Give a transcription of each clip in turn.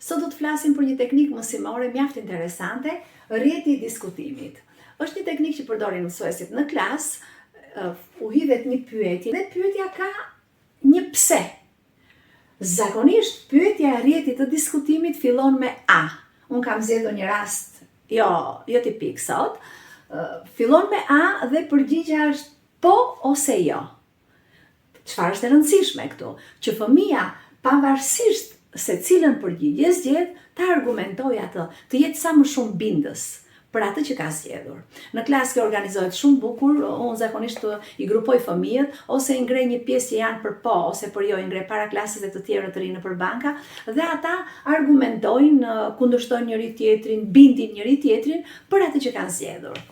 Sot do të flasim për një teknikë mësimore mjaft interesante, rrjeti i diskutimit. Është një teknikë që përdorin mësuesit në klasë, u hidhet një pyetje dhe pyetja ka një pse. Zakonisht pyetja e rrjetit të diskutimit fillon me A. Unë kam zgjedhur një rast jo tipik sot. Fillon me A dhe përgjigjja është po ose jo. Çfarë është e rëndësishme këtu? Që fëmia pavarësisht se cilën përgjigje zgjedh, ta argumentojë atë, të jetë sa më shumë bindës për atë që ka zgjedhur. Në klasë kjo organizohet shumë bukur, unë zakonisht i grupoj fëmijët, ose i ngrej një pjesë që janë për po, ose për jo, i ngrej para klasës dhe të tjerë të rinë për banka, dhe ata argumentojnë, kundërshtojnë njëri tjetrin, bindin njëri tjetrin për atë që kanë zgjedhur.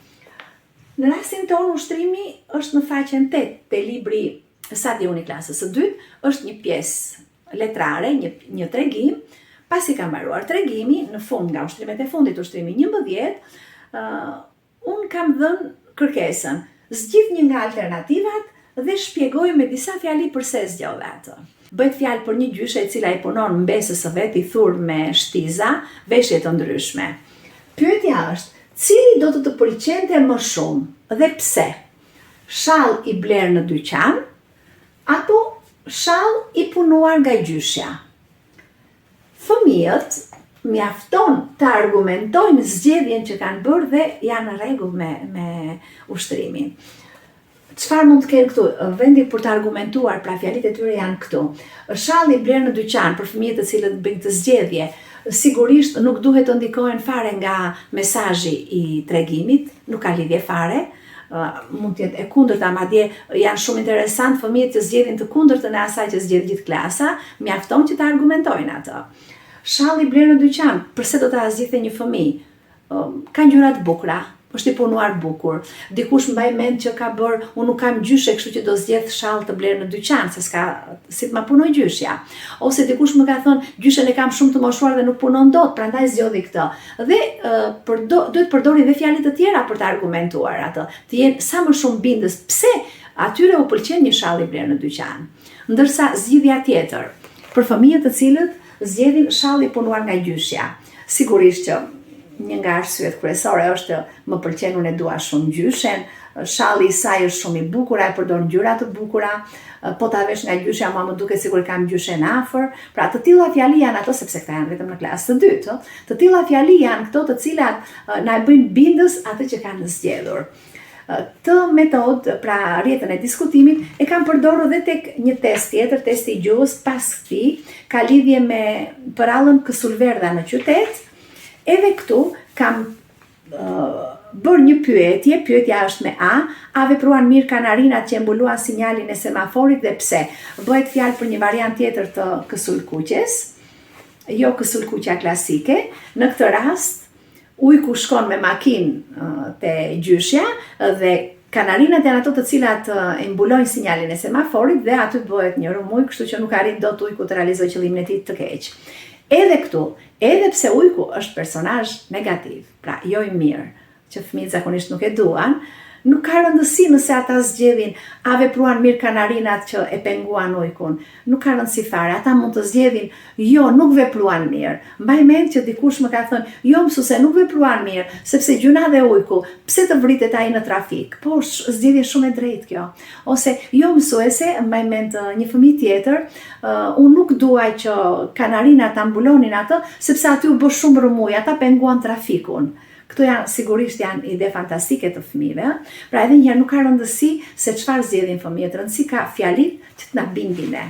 Në rastin tonë, ushtrimi është në faqen 8 te libri Sa di unë i klasës së dytë, është një pjesë letrare, një tregim. Pasi ka mbaruar tregimi, në fund nga ushtrimet e fundit, ushtrimi 11, unë kam dhënë kërkesën, zgjidh një nga alternativat dhe shpjegoj me disa fjali përse zgjodhe atë. Bëhet fjalë për një gjyshe e cila i punon mbesës së vet i thurë me shtiza, veshje të ndryshme. Pyetja është, cili do të pëlqente më shumë dhe pse? Shall i bler në dyqan apo shall i punuar nga gjyshja? Fëmijët mjafton të argumentojnë zgjedhjen që kanë bërë dhe janë në rregull me ushtrimin. Çfarë mund të kenë këtu? Vendi për të argumentuar, pra fjalit e tyre janë këtu. Shalli bler në dyqan për fëmijët të cilët bëjnë këtë zgjedhje, sigurisht nuk duhet të ndikohen fare nga mesazhi i tregimit, nuk ka lidhje fare. Mund të jetë e kundërta, madje janë shumë interesant fëmijët që zgjedhin të kundërtën e asaj që zgjedh gjithë klasa, mjafton që të argumentojnë atë. Shalli bler në dyqan, përse do ta zgjidhte një fëmijë? Ka ngjyra të bukura, është i punuar bukur. Dikush mbaj mend që ka bërë, unë nuk kam gjyshe, kështu që do zgjedh shall të bler në dyqan, se s'ka si të ma punoj gjyshja. Ose dikush më ka thënë, gjyshen e kam shumë të moshuar dhe nuk punon dot, prandaj zgjodhi këtë. Dhe duhet përdori dhe fjalë të tjera për të argumentuar atë, të jenë sa më shumë bindës pse atyre u pëlqen një shall i bler në dyqan. Ndërsa zgjidhja tjetër, për fëmijët të cilët zgjedhin shall i punuar nga gjyshja. Sigurisht që një nga arsyet kryesore është më pëlqen, unë e dua shumë gjyshen, shalli i saj është shumë i bukur, ai përdor ngjyra të bukura, po ta vesh nga gjyshja më duket sikur kam gjyshen afër. Pra të tilla fjali janë ato, sepse këta janë vetëm në klasë të dytë. Të tilla fjali janë këto të cilat na bëjnë bindës atë që kanë zgjedhur. Këtë metodë, pra rrjetën e diskutimit, e kam përdorur edhe tek një test tjetër, testi i gjuhës. Pas këtij ka lidhje me përrallën Kësulverdha në qytet. Edhe këtu kam bërë një pyetja është me A vepruan mirë kanarinat që mbuluan sinjalin e semaforit dhe pse? Bëhet fjalë për një variant tjetër të kësulkuqes, jo kësulkuqja klasike. Në këtë rast, ujku shkon me makinë te gjyshja dhe kanarinat janë ato të cilat e mbulojnë sinjalin e semaforit dhe aty bëhet një rrëmuj, kështu që nuk arrin dot ujku të realizojë qëllimin e tij të keq. Edhe këtu, edhe pse ujku është personazh negativ, pra jo i mirë, që fëmijët zakonisht nuk e duan, nuk ka rëndësi nëse ata zgjedhin a vepruan mirë kanarinat që e penguan ujkun. Nuk ka rëndësi fare, ata mund të zgjedhin jo, nuk vepruan mirë. Mbaj mend që dikush më ka thënë, jo mësuese, nuk vepruan mirë, sepse gjuna dhe ujku, pse të vritet ai në trafik? Po, zgjedhje shumë e drejtë kjo. Ose jo mësuese, mbaj mend një fëmijë tjetër, unë nuk duaj që kanarinat ta mbulonin atë, sepse aty u bë shumë rrëmuj, ata penguan trafikun. Këto sigurisht janë ide fantastike të fëmijëve, pra edhe njëherë nuk ka rëndësi se çfarë zgjedhin fëmijët, rëndësi ka fjalit që të na bindin ne.